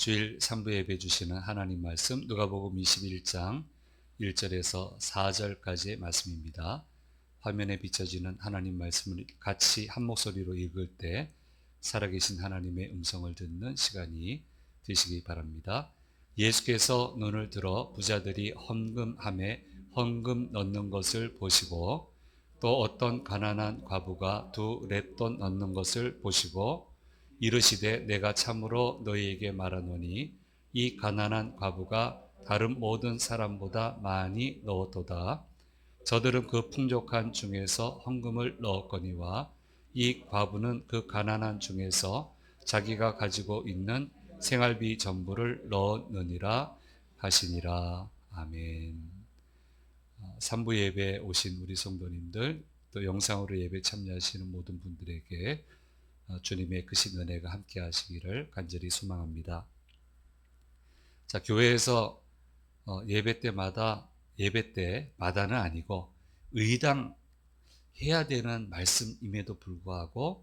주일 3부 예배 주시는 하나님 말씀 누가복음 21장 1절에서 4절까지의 말씀입니다. 화면에 비춰지는 하나님 말씀을 같이 한 목소리로 읽을 때 살아계신 하나님의 음성을 듣는 시간이 되시기 바랍니다. 예수께서 눈을 들어 부자들이 헌금함에 헌금 넣는 것을 보시고 또 어떤 가난한 과부가 2렙돈 넣는 것을 보시고 이르시되 내가 참으로 너희에게 말하노니 이 가난한 과부가 다른 모든 사람보다 많이 넣었도다. 저들은 그 풍족한 중에서 헌금을 넣었거니와 이 과부는 그 가난한 중에서 자기가 가지고 있는 생활비 전부를 넣었느니라 하시니라. 아멘. 3부 예배에 오신 우리 성도님들, 또 영상으로 예배 참여하시는 모든 분들에게 주님의 크신 은혜가 함께 하시기를 간절히 소망합니다. 자, 교회에서 예배 때마다는 아니고 의당 해야 되는 말씀임에도 불구하고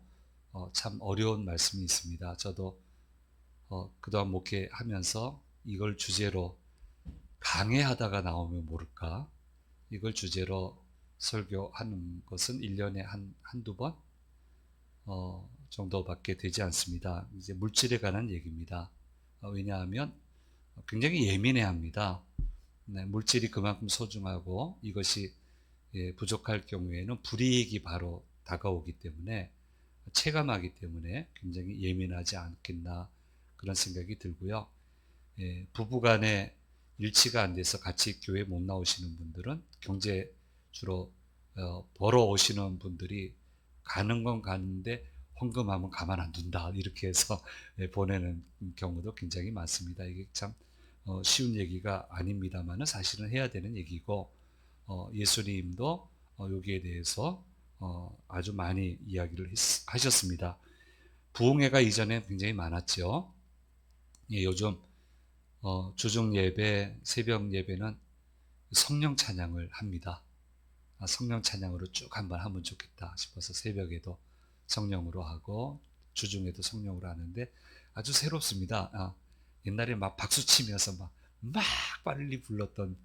참 어려운 말씀이 있습니다. 저도 그동안 목회하면서 이걸 주제로 강해하다가 나오면 모를까, 이걸 주제로 설교하는 것은 1년에 한두 번 정도밖에 되지 않습니다. 이제 물질에 관한 얘기입니다. 왜냐하면 굉장히 예민해 합니다. 네, 물질이 그만큼 소중하고 이것이 부족할 경우에는 불이익이 바로 다가오기 때문에, 체감하기 때문에 굉장히 예민하지 않겠나 그런 생각이 들고요. 부부간에 일치가 안 돼서 같이 교회 못 나오시는 분들은 경제 주로 벌어 오시는 분들이 가는 건 가는데 헌금하면 가만 안 둔다 이렇게 해서 보내는 경우도 굉장히 많습니다. 이게 참 쉬운 얘기가 아닙니다만은 사실은 해야 되는 얘기고, 예수님도 여기에 대해서 아주 많이 이야기를 하셨습니다. 부흥회가 이전에 굉장히 많았죠. 요즘 주중 예배, 새벽 예배는 성령 찬양을 합니다. 성령 찬양으로 쭉 한번 하면 좋겠다 싶어서 새벽에도 성령으로 하고 주중에도 성령으로 하는데 아주 새롭습니다. 옛날에 막 박수 치면서 막 빨리 불렀던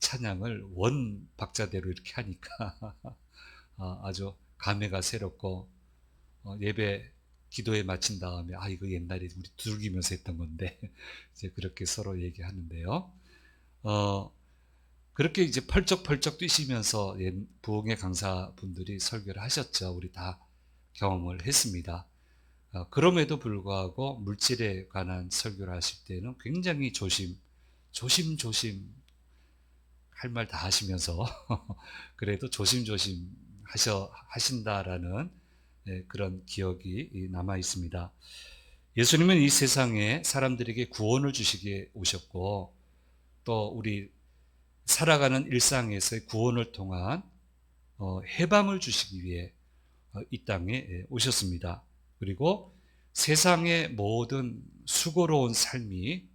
찬양을 원 박자대로 이렇게 하니까 아주 감회가 새롭고, 예배 기도에 마친 다음에 이거 옛날에 우리 두들기면서 했던 건데 이제 그렇게 서로 얘기하는데요. 그렇게 이제 펄쩍펄쩍 뛰시면서 부흥회 강사분들이 설교를 하셨죠. 우리 다 경험을 했습니다. 그럼에도 불구하고 물질에 관한 설교를 하실 때는 굉장히 조심조심 할 말 다 하시면서 그래도 조심조심 하신다라는 그런 기억이 남아 있습니다. 예수님은 이 세상에 사람들에게 구원을 주시기에 오셨고, 또 우리 살아가는 일상에서의 구원을 통한 해방을 주시기 위해 이 땅에 오셨습니다. 그리고 세상의 모든 수고로운 삶이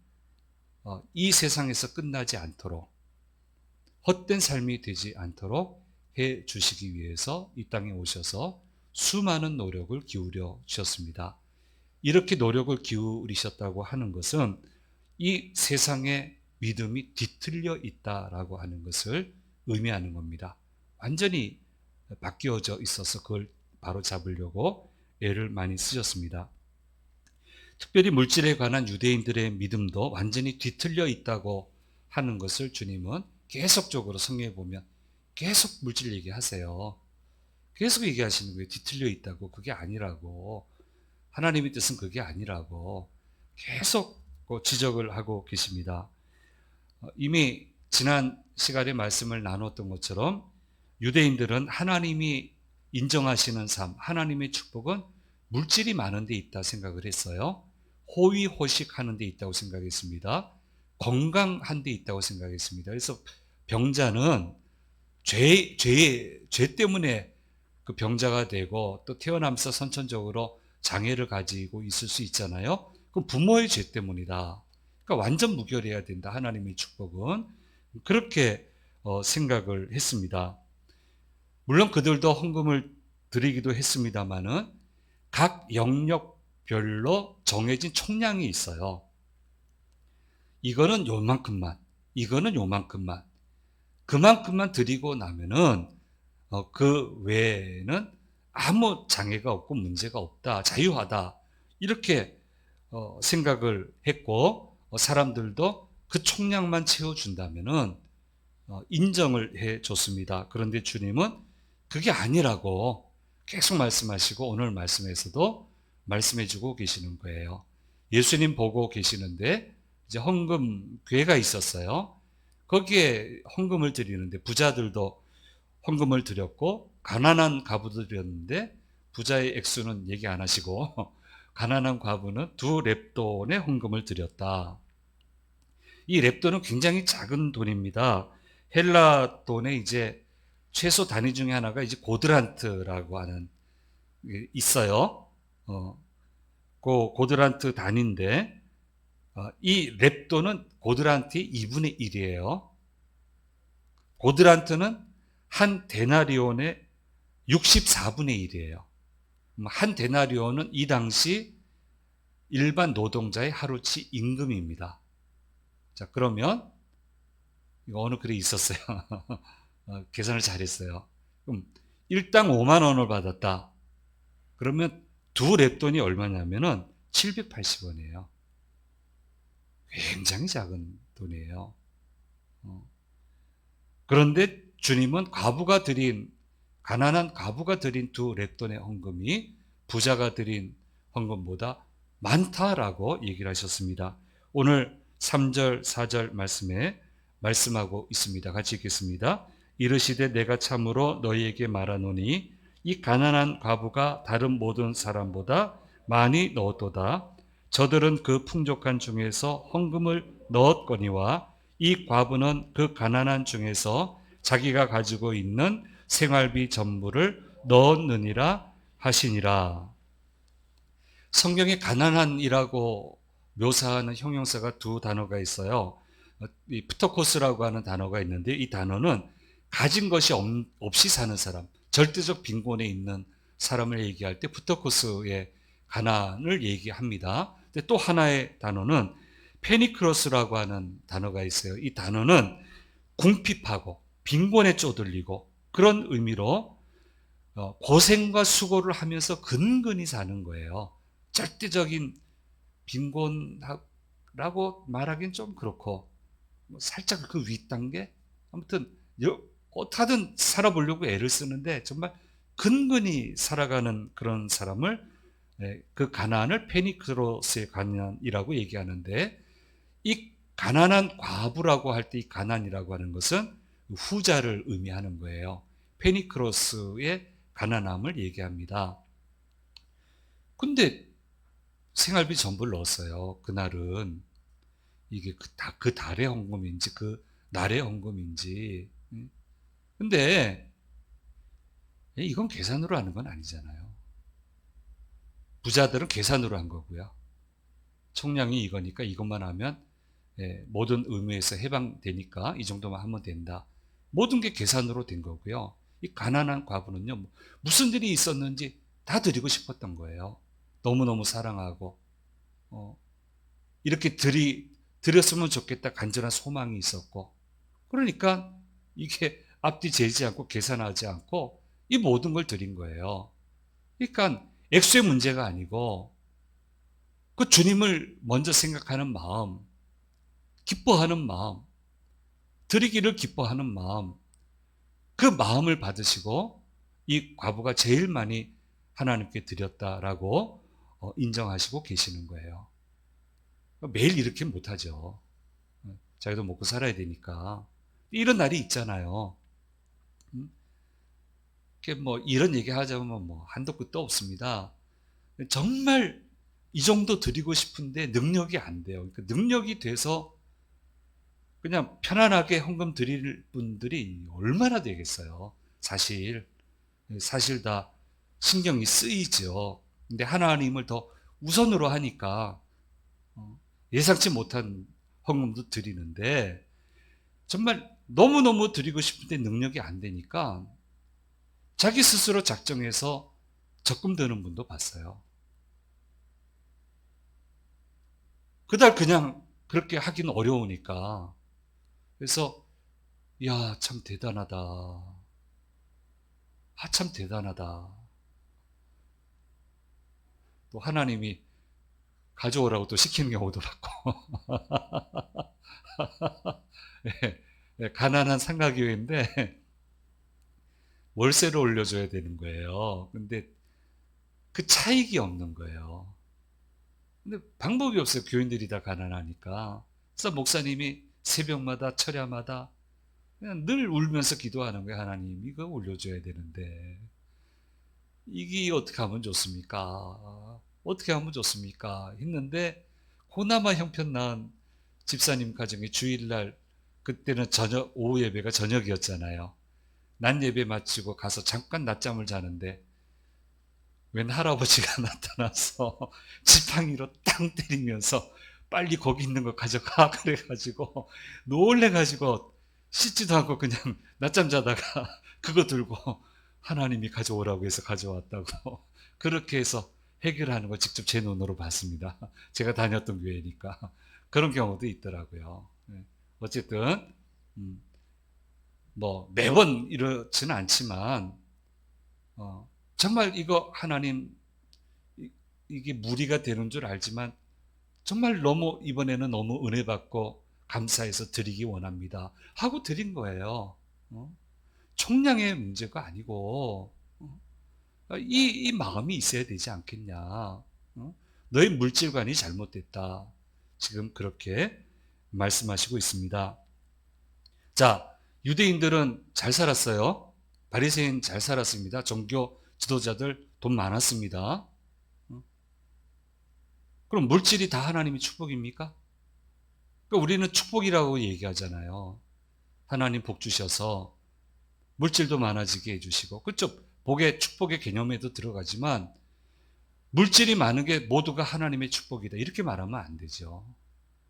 이 세상에서 끝나지 않도록, 헛된 삶이 되지 않도록 해 주시기 위해서 이 땅에 오셔서 수많은 노력을 기울여 주셨습니다. 이렇게 노력을 기울이셨다고 하는 것은 이 세상의 믿음이 뒤틀려 있다라고 하는 것을 의미하는 겁니다. 완전히 바뀌어져 있어서 그걸 바로 잡으려고 애를 많이 쓰셨습니다. 특별히 물질에 관한 유대인들의 믿음도 완전히 뒤틀려 있다고 하는 것을 주님은 계속적으로 성경에 보면 계속 물질 얘기하세요. 계속 얘기하시는 거예요. 뒤틀려 있다고. 그게 아니라고. 하나님의 뜻은 그게 아니라고 계속 지적을 하고 계십니다. 이미 지난 시간에 말씀을 나눴던 것처럼 유대인들은 하나님이 인정하시는 삶, 하나님의 축복은 물질이 많은 데 있다 생각을 했어요. 호의호식하는 데 있다고 생각했습니다. 건강한 데 있다고 생각했습니다. 그래서 병자는 죄 때문에 그 병자가 되고 또 태어나면서 선천적으로 장애를 가지고 있을 수 있잖아요. 그럼 부모의 죄 때문이다. 그러니까 완전 무결해야 된다. 하나님의 축복은. 그렇게 생각을 했습니다. 물론 그들도 헌금을 드리기도 했습니다만은 각 영역별로 정해진 총량이 있어요. 이거는 요만큼만, 이거는 요만큼만, 그만큼만 드리고 나면은 그 외에는 아무 장애가 없고 문제가 없다, 자유하다, 이렇게 생각을 했고, 사람들도 그 총량만 채워준다면은 인정을 해 줬습니다. 그런데 주님은 그게 아니라고 계속 말씀하시고 오늘 말씀에서도 말씀해 주고 계시는 거예요. 예수님 보고 계시는데 이제 헌금궤가 있었어요. 거기에 헌금을 드리는데 부자들도 헌금을 드렸고 가난한 과부도 드렸는데 부자의 액수는 얘기 안 하시고 가난한 과부는 2렙돈의 헌금을 드렸다. 이 렙돈은 굉장히 작은 돈입니다. 헬라 돈의 이제 최소 단위 중에 하나가 이제 고드란트라고 하는 게 있어요. 그 고드란트 단위인데 이 렙돈은 고드란트의 2분의 1이에요. 고드란트는 한 데나리온의 64분의 1이에요. 한 데나리온은 이 당시 일반 노동자의 하루치 임금입니다. 자, 그러면 이거 어느 글에 있었어요. 계산을 잘했어요. 그럼 일당 5만 원을 받았다. 그러면 2렙돈이 얼마냐면은 780원이에요. 굉장히 작은 돈이에요. 그런데 주님은 가난한 과부가 드린 2렙돈의 헌금이 부자가 드린 헌금보다 많다라고 얘기를 하셨습니다. 오늘 3절, 4절 말씀에 말씀하고 있습니다. 같이 읽겠습니다. 이르시되 내가 참으로 너희에게 말하노니 이 가난한 과부가 다른 모든 사람보다 많이 넣었도다. 저들은 그 풍족한 중에서 헌금을 넣었거니와 이 과부는 그 가난한 중에서 자기가 가지고 있는 생활비 전부를 넣었느니라 하시니라. 성경에 가난한이라고 묘사하는 형용사가 2단어가 있어요. 이 프토코스라고 하는 단어가 있는데 이 단어는 가진 것이 없이 사는 사람, 절대적 빈곤에 있는 사람을 얘기할 때 프토코스의 가난을 얘기합니다. 근데 또 하나의 단어는 페니크로스라고 하는 단어가 있어요. 이 단어는 궁핍하고 빈곤에 쪼들리고 그런 의미로 고생과 수고를 하면서 근근히 사는 거예요. 절대적인 빈곤이라고 말하기는 좀 그렇고 살짝 그 윗단계? 아무튼 어떻게든 살아보려고 애를 쓰는데 정말 근근히 살아가는 그런 사람을 그 가난을 페니크로스의 가난이라고 얘기하는데 이 가난한 과부라고 할 때 이 가난이라고 하는 것은 후자를 의미하는 거예요. 페니크로스의 가난함을 얘기합니다. 근데 생활비 전부를 넣었어요. 그날은 이게 그 달의 헌금인지 그 날의 헌금인지. 근데 이건 계산으로 하는 건 아니잖아요. 부자들은 계산으로 한 거고요. 총량이 이거니까 이것만 하면 모든 의무에서 해방되니까 이 정도만 하면 된다. 모든 게 계산으로 된 거고요. 이 가난한 과부는요, 무슨 일이 있었는지 다 드리고 싶었던 거예요. 너무너무 사랑하고 이렇게 드렸으면 좋겠다 간절한 소망이 있었고, 그러니까 이게 앞뒤 재지 않고 계산하지 않고 이 모든 걸 드린 거예요. 그러니까 액수의 문제가 아니고 그 주님을 먼저 생각하는 마음, 기뻐하는 마음, 드리기를 기뻐하는 마음, 그 마음을 받으시고 이 과부가 제일 많이 하나님께 드렸다라고 인정하시고 계시는 거예요. 매일 이렇게 못하죠. 자기도 먹고 살아야 되니까. 이런 날이 있잖아요. 뭐 이런 얘기 하자면 뭐 한도 끝도 없습니다. 정말 이 정도 드리고 싶은데 능력이 안 돼요. 그러니까 능력이 돼서 그냥 편안하게 헌금 드릴 분들이 얼마나 되겠어요. 사실 다 신경이 쓰이죠. 근데 하나님을 더 우선으로 하니까 예상치 못한 헌금도 드리는데 정말 너무너무 드리고 싶은데 능력이 안 되니까 자기 스스로 작정해서 적금 드는 분도 봤어요. 그달 그냥 그렇게 하긴 어려우니까. 그래서 야, 참 대단하다. 참 대단하다. 또 하나님이 가져오라고 또 시키는 경우도 많고. 예, 예, 가난한 상가교회인데 월세를 올려줘야 되는 거예요. 근데 그 차익이 없는 거예요. 근데 방법이 없어요. 교인들이 다 가난하니까. 그래서 목사님이 새벽마다 철야마다 그냥 늘 울면서 기도하는 거예요. 하나님, 이거 올려줘야 되는데 이게 어떻게 하면 좋습니까? 어떻게 하면 좋습니까? 했는데 그나마 형편 나은 집사님 가정에 주일날, 그때는 저녁, 오후 예배가 저녁이었잖아요. 낮 예배 마치고 가서 잠깐 낮잠을 자는데 웬 할아버지가 나타나서 지팡이로 땅 때리면서 빨리 거기 있는 거 가져가 그래가지고 놀래가지고 씻지도 않고 그냥 낮잠 자다가 그거 들고 하나님이 가져오라고 해서 가져왔다고 그렇게 해서 해결하는 거 직접 제 눈으로 봤습니다. 제가 다녔던 교회니까 그런 경우도 있더라고요. 어쨌든 뭐 매번 이렇지는 않지만 정말 이거 하나님 이게 무리가 되는 줄 알지만 정말 너무 이번에는 너무 은혜 받고 감사해서 드리기 원합니다 하고 드린 거예요. 총량의 문제가 아니고 이 마음이 있어야 되지 않겠냐. 너의 물질관이 잘못됐다. 지금 그렇게 말씀하시고 있습니다. 자, 유대인들은 잘 살았어요. 바리새인 잘 살았습니다. 종교 지도자들 돈 많았습니다. 그럼 물질이 다 하나님의 축복입니까? 그러니까 우리는 축복이라고 얘기하잖아요. 하나님 복 주셔서 물질도 많아지게 해주시고, 그렇죠? 복의 축복의 개념에도 들어가지만 물질이 많은 게 모두가 하나님의 축복이다 이렇게 말하면 안 되죠.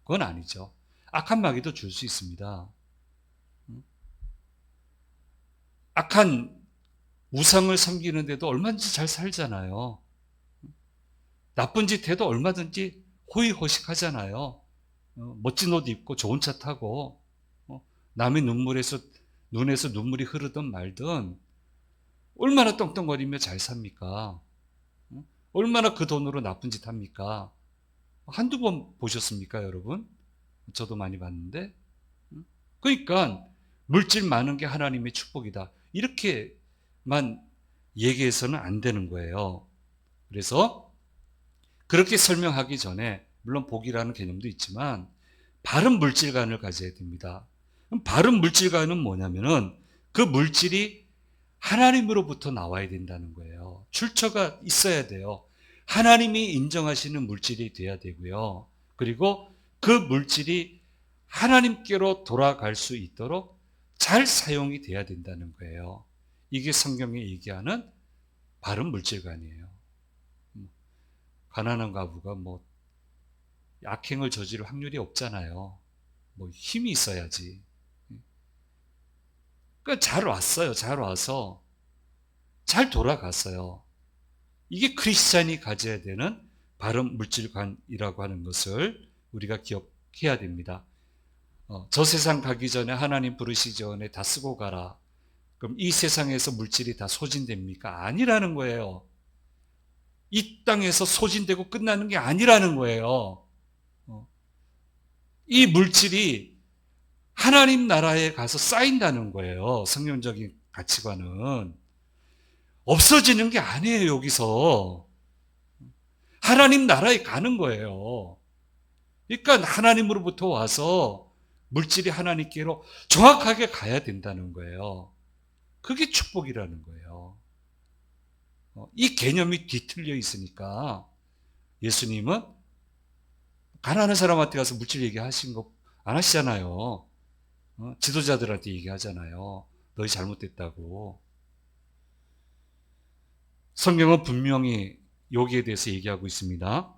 그건 아니죠. 악한 마귀도 줄 수 있습니다. 악한 우상을 섬기는데도 얼마든지 잘 살잖아요. 나쁜 짓 해도 얼마든지 호의호식하잖아요. 멋진 옷 입고 좋은 차 타고 남의 눈에서 눈물이 흐르든 말든 얼마나 떵떵거리며 잘 삽니까? 얼마나 그 돈으로 나쁜 짓 합니까? 한두 번 보셨습니까, 여러분? 저도 많이 봤는데. 그러니까 물질 많은 게 하나님의 축복이다. 이렇게만 얘기해서는 안 되는 거예요. 그래서 그렇게 설명하기 전에 물론 복이라는 개념도 있지만 바른 물질관을 가져야 됩니다. 그럼 바른 물질관은 뭐냐면은 그 물질이 하나님으로부터 나와야 된다는 거예요. 출처가 있어야 돼요. 하나님이 인정하시는 물질이 돼야 되고요. 그리고 그 물질이 하나님께로 돌아갈 수 있도록 잘 사용이 돼야 된다는 거예요. 이게 성경이 얘기하는 바른 물질관이에요. 가난한 과부가 뭐 악행을 저지를 확률이 없잖아요. 뭐 힘이 있어야지. 그러니까 잘 왔어요. 잘 와서 잘 돌아갔어요. 이게 크리스찬이 가져야 되는 바른 물질관이라고 하는 것을 우리가 기억해야 됩니다. 저 세상 가기 전에 하나님 부르시기 전에 다 쓰고 가라. 그럼 이 세상에서 물질이 다 소진됩니까? 아니라는 거예요. 이 땅에서 소진되고 끝나는 게 아니라는 거예요. 이 물질이 하나님 나라에 가서 쌓인다는 거예요. 성경적인 가치관은. 없어지는 게 아니에요, 여기서. 하나님 나라에 가는 거예요. 그러니까 하나님으로부터 와서 물질이 하나님께로 정확하게 가야 된다는 거예요. 그게 축복이라는 거예요. 이 개념이 뒤틀려 있으니까 예수님은 가난한 사람한테 가서 물질 얘기하신 거 안 하시잖아요. 지도자들한테 얘기하잖아요. 너희 잘못됐다고. 성경은 분명히 여기에 대해서 얘기하고 있습니다.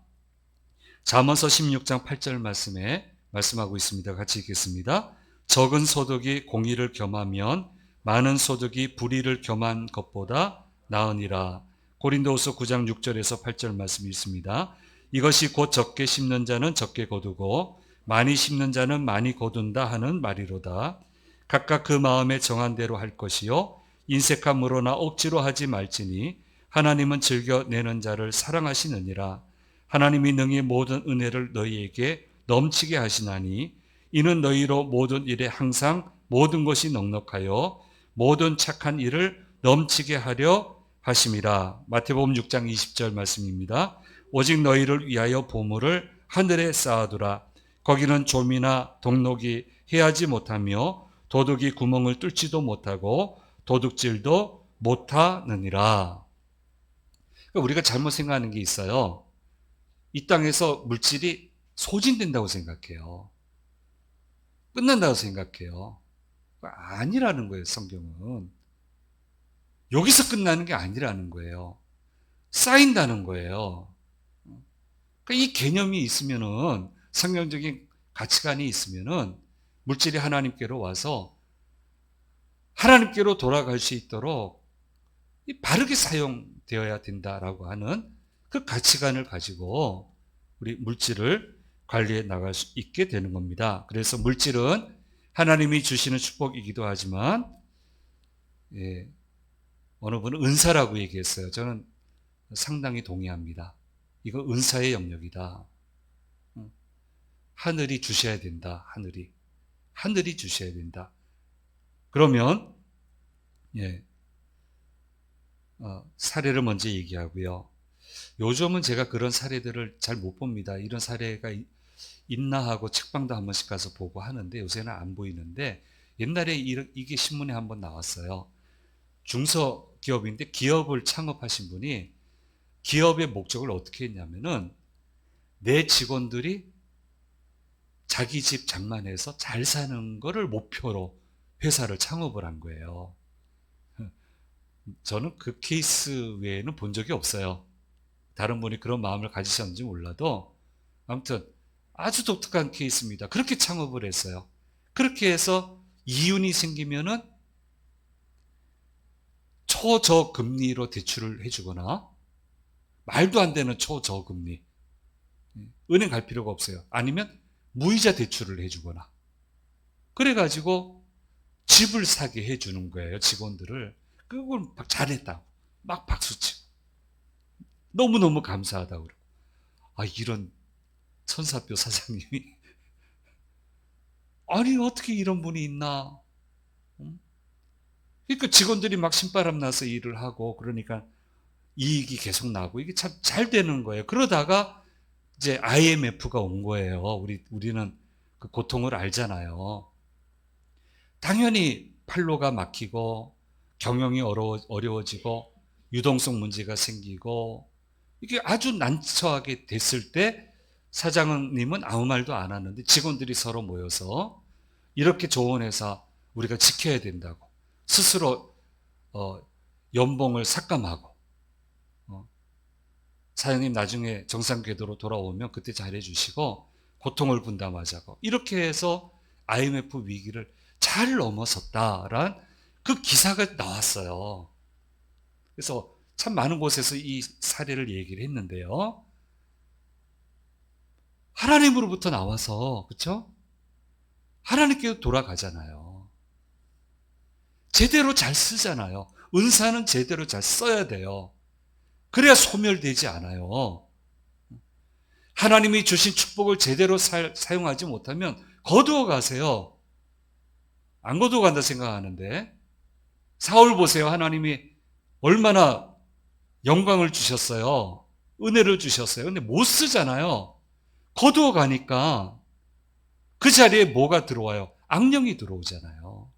잠언서 16장 8절 말씀에 말씀하고 있습니다. 같이 읽겠습니다. 적은 소득이 공의를 겸하면 많은 소득이 불의를 겸한 것보다 나으니라. 고린도후서 9장 6절에서 8절 말씀이 있습니다. 이것이 곧 적게 심는 자는 적게 거두고 많이 심는 자는 많이 거둔다 하는 말이로다. 각각 그 마음에 정한 대로 할 것이요 인색함으로나 억지로 하지 말지니 하나님은 즐겨 내는 자를 사랑하시느니라. 하나님이 능히 모든 은혜를 너희에게 넘치게 하시나니 이는 너희로 모든 일에 항상 모든 것이 넉넉하여 모든 착한 일을 넘치게 하려 하심이라. 마태복음 6장 20절 말씀입니다. 오직 너희를 위하여 보물을 하늘에 쌓아두라. 거기는 좀이나 동록이 해하지 못하며 도둑이 구멍을 뚫지도 못하고 도둑질도 못하느니라. 우리가 잘못 생각하는 게 있어요. 이 땅에서 물질이 소진된다고 생각해요. 끝난다고 생각해요. 아니라는 거예요, 성경은. 여기서 끝나는 게 아니라는 거예요. 쌓인다는 거예요. 그러니까 이 개념이 있으면은, 성경적인 가치관이 있으면은 물질이 하나님께로 와서 하나님께로 돌아갈 수 있도록 바르게 사용되어야 된다라고 하는 그 가치관을 가지고 우리 물질을 관리해 나갈 수 있게 되는 겁니다. 그래서 물질은 하나님이 주시는 축복이기도 하지만, 어느 분은 은사라고 얘기했어요. 저는 상당히 동의합니다. 이거 은사의 영역이다. 하늘이 주셔야 된다. 하늘이 주셔야 된다. 그러면 사례를 먼저 얘기하고요. 요즘은 제가 그런 사례들을 잘 못 봅니다. 이런 사례가 있나 하고 책방도 한 번씩 가서 보고 하는데 요새는 안 보이는데, 옛날에 이게 신문에 한번 나왔어요. 중소기업인데 기업을 창업하신 분이 기업의 목적을 어떻게 했냐면은 내 직원들이 자기 집 장만해서 잘 사는 거를 목표로 회사를 창업을 한 거예요. 저는 그 케이스 외에는 본 적이 없어요. 다른 분이 그런 마음을 가지셨는지 몰라도 아무튼 아주 독특한 케이스입니다. 그렇게 창업을 했어요. 그렇게 해서 이윤이 생기면은 초저금리로 대출을 해주거나, 말도 안 되는 초저금리, 은행 갈 필요가 없어요. 아니면 무이자 대출을 해주거나, 그래가지고 집을 사게 해주는 거예요. 직원들을. 그걸 막 잘했다고 막 박수치고 너무너무 감사하다고 그러고, 이런 천사표 사장님이 아니 어떻게 이런 분이 있나. 그러니까 직원들이 막 신바람 나서 일을 하고, 그러니까 이익이 계속 나고 이게 참 잘 되는 거예요. 그러다가 이제 IMF가 온 거예요. 우리는 그 고통을 알잖아요. 당연히 판로가 막히고 경영이 어려워지고 유동성 문제가 생기고 이게 아주 난처하게 됐을 때 사장님은 아무 말도 안 하는데 직원들이 서로 모여서 이렇게 좋은 회사 우리가 지켜야 된다고 스스로 연봉을 삭감하고, 사장님 나중에 정상 궤도로 돌아오면 그때 잘해주시고 고통을 분담하자고, 이렇게 해서 IMF 위기를 잘 넘어섰다라는 그 기사가 나왔어요. 그래서 참 많은 곳에서 이 사례를 얘기를 했는데요. 하나님으로부터 나와서, 그렇죠? 하나님께로 돌아가잖아요. 제대로 잘 쓰잖아요. 은사는 제대로 잘 써야 돼요. 그래야 소멸되지 않아요. 하나님이 주신 축복을 제대로 사용하지 못하면 거두어 가세요. 안 거두어 간다 생각하는데, 사울 보세요. 하나님이 얼마나 영광을 주셨어요. 은혜를 주셨어요. 근데 못 쓰잖아요. 거두어 가니까 그 자리에 뭐가 들어와요? 악령이 들어오잖아요.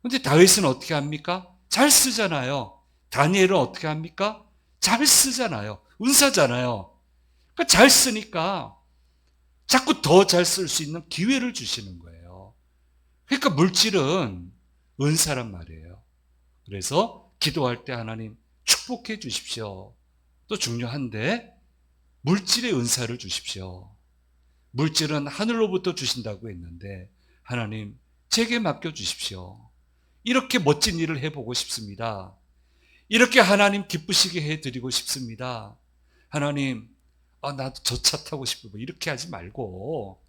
근데 다윗은 어떻게 합니까? 잘 쓰잖아요. 다니엘은 어떻게 합니까? 잘 쓰잖아요. 은사잖아요. 그러니까 잘 쓰니까 자꾸 더 잘 쓸 수 있는 기회를 주시는 거예요. 그러니까 물질은 은사란 말이에요. 그래서 기도할 때 하나님 축복해 주십시오. 또 중요한데 물질의 은사를 주십시오. 물질은 하늘로부터 주신다고 했는데 하나님 제게 맡겨 주십시오. 이렇게 멋진 일을 해보고 싶습니다. 이렇게 하나님 기쁘시게 해드리고 싶습니다. 하나님 나도 저 차 타고 싶고 이렇게 하지 말고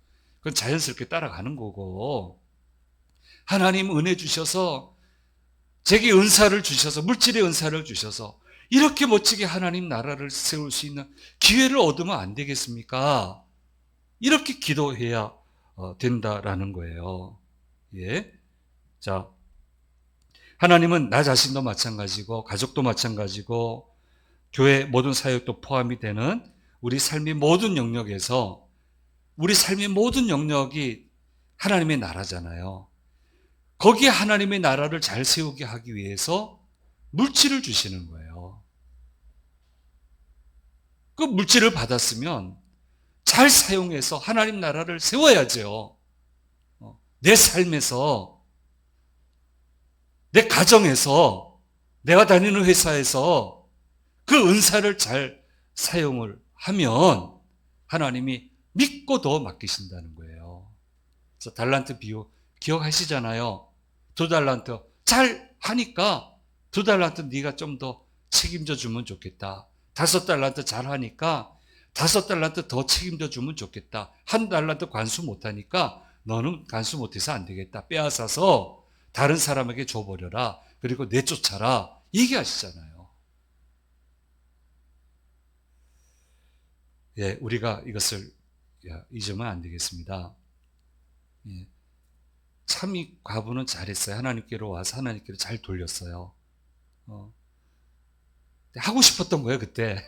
그건 자연스럽게 따라가는 거고, 하나님 은혜 주셔서 제게 은사를 주셔서, 물질의 은사를 주셔서 이렇게 멋지게 하나님 나라를 세울 수 있는 기회를 얻으면 안 되겠습니까? 이렇게 기도해야 된다라는 거예요. 예. 자, 하나님은 나 자신도 마찬가지고 가족도 마찬가지고 교회 모든 사역도 포함이 되는 우리 삶의 모든 영역에서, 우리 삶의 모든 영역이 하나님의 나라잖아요. 거기에 하나님의 나라를 잘 세우게 하기 위해서 물질을 주시는 거예요. 그 물질을 받았으면 잘 사용해서 하나님 나라를 세워야죠. 내 삶에서, 내 가정에서, 내가 다니는 회사에서 그 은사를 잘 사용을 하면 하나님이 믿고 더 맡기신다는 거예요. 그래서 달란트 비유 기억하시잖아요. 2달란트 잘 하니까 2달란트 네가 좀 더 책임져 주면 좋겠다. 5달란트 잘 하니까 5달란트 더 책임져 주면 좋겠다. 1달란트 관수 못하니까 너는 관수 못해서 안 되겠다. 빼앗아서 다른 사람에게 줘버려라. 그리고 내쫓아라. 얘기하시잖아요. 예, 우리가 이것을 잊으면 안 되겠습니다. 예, 참 이 과부는 잘했어요. 하나님께로 와서 하나님께로 잘 돌렸어요. 하고 싶었던 거예요, 그때.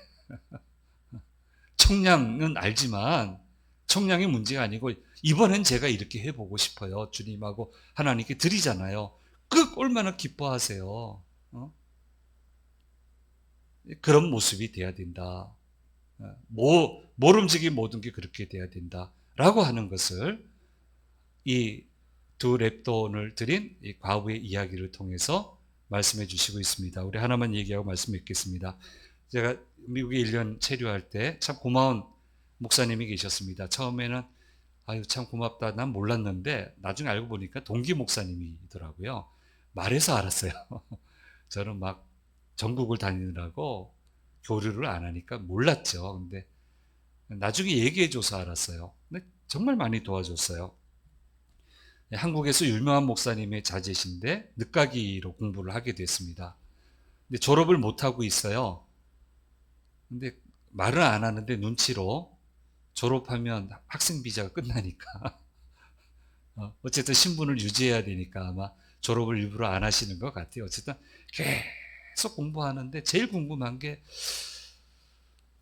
청량은 알지만 청량이 문제가 아니고, 이번엔 제가 이렇게 해보고 싶어요. 주님하고 하나님께 드리잖아요. 그 얼마나 기뻐하세요. 그런 모습이 돼야 된다. 모름지기 모든 게 그렇게 돼야 된다라고 하는 것을 이 두 랩돈을 드린 이 과부의 이야기를 통해서 말씀해 주시고 있습니다. 우리 하나만 얘기하고 말씀 맺겠습니다. 제가 미국에 1년 체류할 때 참 고마운 목사님이 계셨습니다. 처음에는 아유 참 고맙다, 난 몰랐는데 나중에 알고 보니까 동기 목사님이더라고요. 말해서 알았어요. 저는 막 전국을 다니느라고 교류를 안 하니까 몰랐죠. 근데 나중에 얘기해줘서 알았어요. 근데 정말 많이 도와줬어요. 한국에서 유명한 목사님의 자제신데 늦가기로 공부를 하게 됐습니다. 근데 졸업을 못하고 있어요. 근데 말은 안 하는데 눈치로 졸업하면 학생 비자가 끝나니까 어쨌든 신분을 유지해야 되니까 아마 졸업을 일부러 안 하시는 것 같아요. 어쨌든 계속 공부하는데 제일 궁금한 게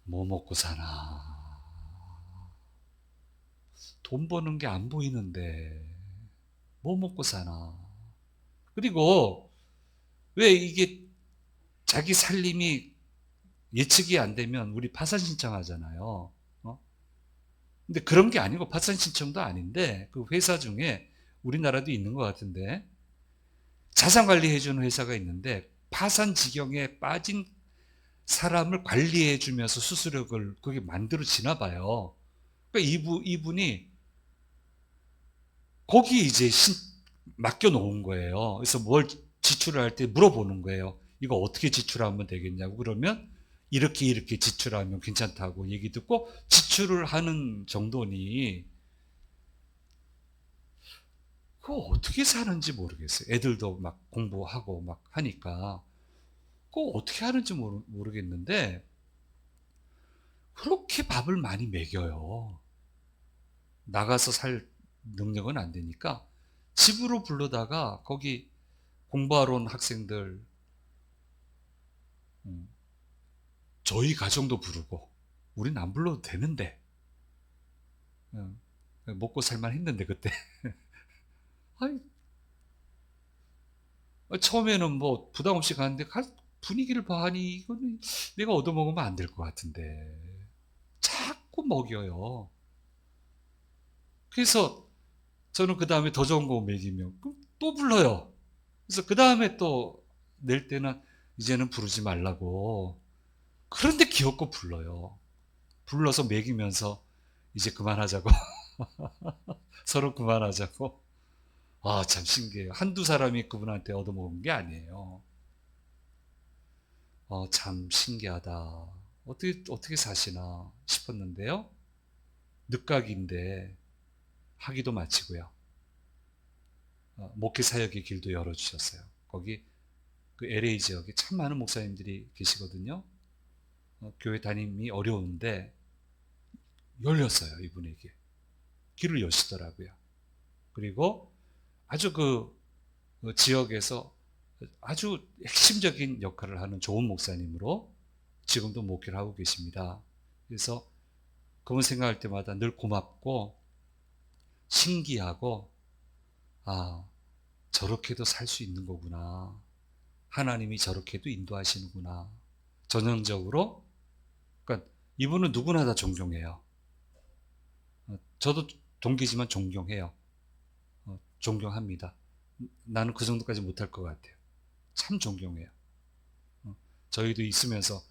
뭐 먹고 사나, 돈 버는 게 안 보이는데 뭐 먹고 사나. 그리고 왜 이게 자기 살림이 예측이 안 되면 우리 파산 신청하잖아요. 근데 그런 게 아니고, 파산 신청도 아닌데 그 회사 중에 우리나라도 있는 것 같은데 자산 관리해 주는 회사가 있는데 파산 지경에 빠진 사람을 관리해 주면서 수수료를 그게 만들어지나 봐요. 그러니까 이분이 거기 이제 맡겨 놓은 거예요. 그래서 뭘 지출을 할 때 물어보는 거예요. 이거 어떻게 지출하면 되겠냐고. 그러면 이렇게 이렇게 지출하면 괜찮다고 얘기 듣고 지출을 하는 정도니 그거 어떻게 사는지 모르겠어요. 애들도 막 공부하고 막 하니까 그거 어떻게 하는지 모르겠는데 그렇게 밥을 많이 먹여요. 나가서 살 능력은 안 되니까 집으로 불러다가 거기 공부하러 온 학생들, 저희 가정도 부르고, 우린 안 불러도 되는데, 먹고 살만 했는데 그때. 아니, 처음에는 뭐 부담 없이 가는데 분위기를 봐하니 이거는 내가 얻어먹으면 안 될 것 같은데 자꾸 먹여요. 그래서 저는 그 다음에 더 좋은 거 먹이면 또 불러요. 그래서 그 다음에 또 낼 때는 이제는 부르지 말라고. 그런데 귀엽고 불러요. 불러서 먹이면서 이제 그만하자고. 서로 그만하자고. 아, 참 신기해요. 한두 사람이 그분한테 얻어먹은 게 아니에요. 참 신기하다. 어떻게 사시나 싶었는데요. 늦각인데 학위도 마치고요. 목회 사역의 길도 열어주셨어요. 거기 그 LA 지역에 참 많은 목사님들이 계시거든요. 교회 다님이 어려운데 열렸어요. 이분에게 길을 여시더라고요. 그리고 아주 그 지역에서 아주 핵심적인 역할을 하는 좋은 목사님으로 지금도 목회를 하고 계십니다. 그래서 그분 생각할 때마다 늘 고맙고 신기하고, 아, 저렇게도 살 수 있는 거구나. 하나님이 저렇게도 인도하시는구나. 전형적으로, 그러니까 이분은 누구나 다 존경해요. 저도 동기지만 존경해요. 존경합니다. 나는 그 정도까지 못할 것 같아요. 참 존경해요. 저희도 있으면서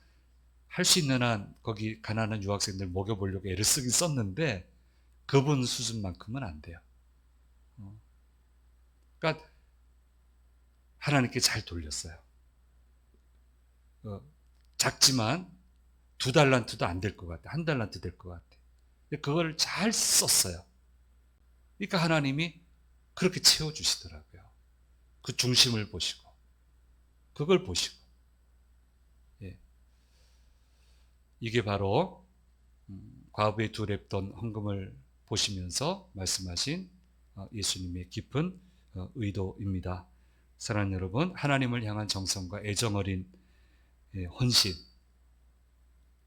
할 수 있는 한 거기 가난한 유학생들 먹여보려고 애를 쓰긴 썼는데 그분 수준만큼은 안 돼요. 그러니까 하나님께 잘 돌렸어요. 작지만 2달란트도 안 될 것 같아. 1달란트 될 것 같아. 그걸 잘 썼어요. 그러니까 하나님이 그렇게 채워주시더라고요. 그 중심을 보시고 그걸 보시고, 예. 이게 바로 과부의 2 랩돈 헌금을 보시면서 말씀하신 예수님의 깊은 의도입니다. 사랑하는 여러분, 하나님을 향한 정성과 애정어린 헌신,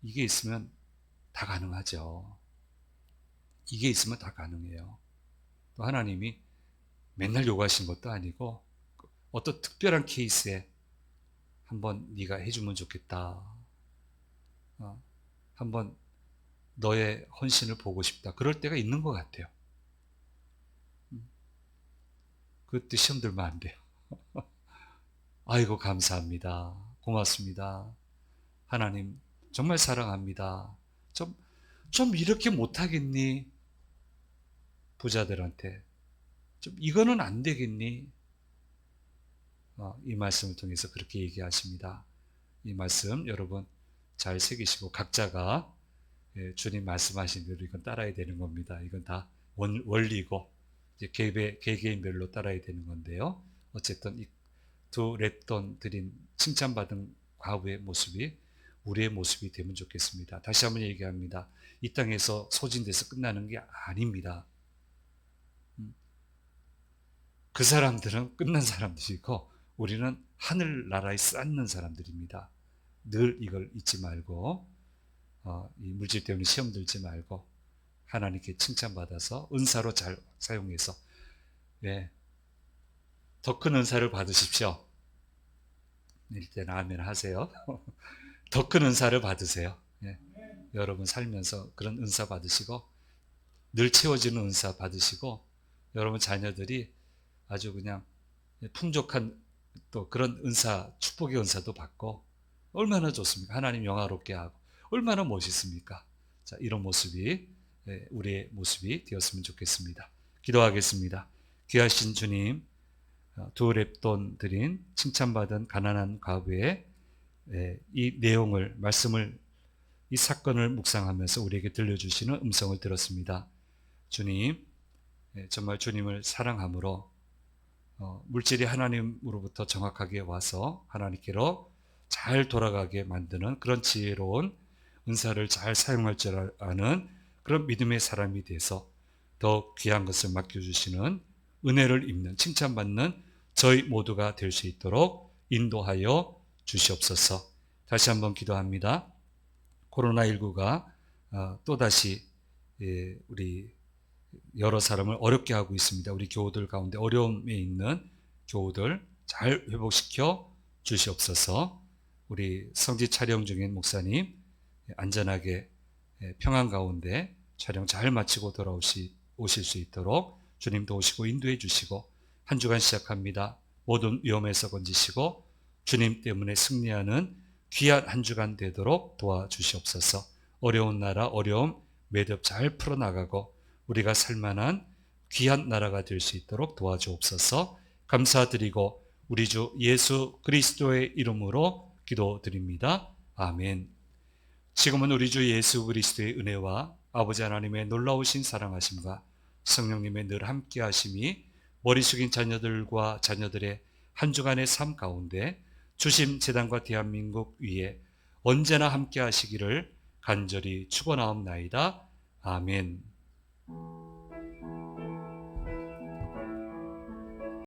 이게 있으면 다 가능하죠. 이게 있으면 다 가능해요. 또 하나님이 맨날 요구하신 것도 아니고 어떤 특별한 케이스에 한번 네가 해주면 좋겠다. 한번 너의 헌신을 보고 싶다. 그럴 때가 있는 것 같아요. 그때 시험 들면 안 돼요. 아이고 감사합니다. 고맙습니다. 하나님 정말 사랑합니다. 좀 이렇게 못하겠니? 부자들한테 좀 이거는 안 되겠니? 이 말씀을 통해서 그렇게 얘기하십니다. 이 말씀 여러분 잘 새기시고 각자가 주님 말씀하신 대로 이건 따라야 되는 겁니다. 이건 다 원리고 이제 개개인별로 따라야 되는 건데요. 어쨌든 이 2 랩돈 드린 칭찬받은 과부의 모습이 우리의 모습이 되면 좋겠습니다. 다시 한번 얘기합니다. 이 땅에서 소진돼서 끝나는 게 아닙니다. 그 사람들은 끝난 사람들이고 우리는 하늘나라에 쌓는 사람들입니다. 늘 이걸 잊지 말고 이 물질 때문에 시험 들지 말고 하나님께 칭찬받아서 은사로 잘 사용해서 더 큰 은사를 받으십시오. 일단 아멘 하세요. 더 큰 은사를 받으세요. 여러분 살면서 그런 은사 받으시고 늘 채워지는 은사 받으시고 여러분 자녀들이 아주 그냥 풍족한 또 그런 은사, 축복의 은사도 받고 얼마나 좋습니까? 하나님 영화롭게 하고 얼마나 멋있습니까? 자, 이런 모습이 우리의 모습이 되었으면 좋겠습니다. 기도하겠습니다. 귀하신 주님, 2 랩돈 드린 칭찬받은 가난한 과부의 이 내용을, 말씀을, 이 사건을 묵상하면서 우리에게 들려주시는 음성을 들었습니다. 주님, 정말 주님을 사랑함으로 물질이 하나님으로부터 정확하게 와서 하나님께로 잘 돌아가게 만드는 그런 지혜로운 은사를 잘 사용할 줄 아는 그런 믿음의 사람이 돼서 더 귀한 것을 맡겨주시는 은혜를 입는 칭찬받는 저희 모두가 될 수 있도록 인도하여 주시옵소서. 다시 한번 기도합니다. 코로나19가 또다시 우리 여러 사람을 어렵게 하고 있습니다. 우리 교우들 가운데 어려움에 있는 교우들 잘 회복시켜 주시옵소서. 우리 성지 촬영 중인 목사님 안전하게 평안 가운데 촬영 잘 마치고 오실 수 있도록 주님 도우시고 인도해 주시고 한 주간 시작합니다. 모든 위험에서 건지시고 주님 때문에 승리하는 귀한 한 주간 되도록 도와주시옵소서. 어려운 나라 어려움 매듭 잘 풀어나가고 우리가 살만한 귀한 나라가 될 수 있도록 도와주옵소서. 감사드리고 우리 주 예수 그리스도의 이름으로 기도드립니다. 아멘. 지금은 우리 주 예수 그리스도의 은혜와 아버지 하나님의 놀라우신 사랑하심과 성령님의 늘 함께 하심이 머리 숙인 자녀들과 자녀들의 한 주간의 삶 가운데 주심 재단과 대한민국 위에 언제나 함께 하시기를 간절히 축원하옵나이다. 아멘.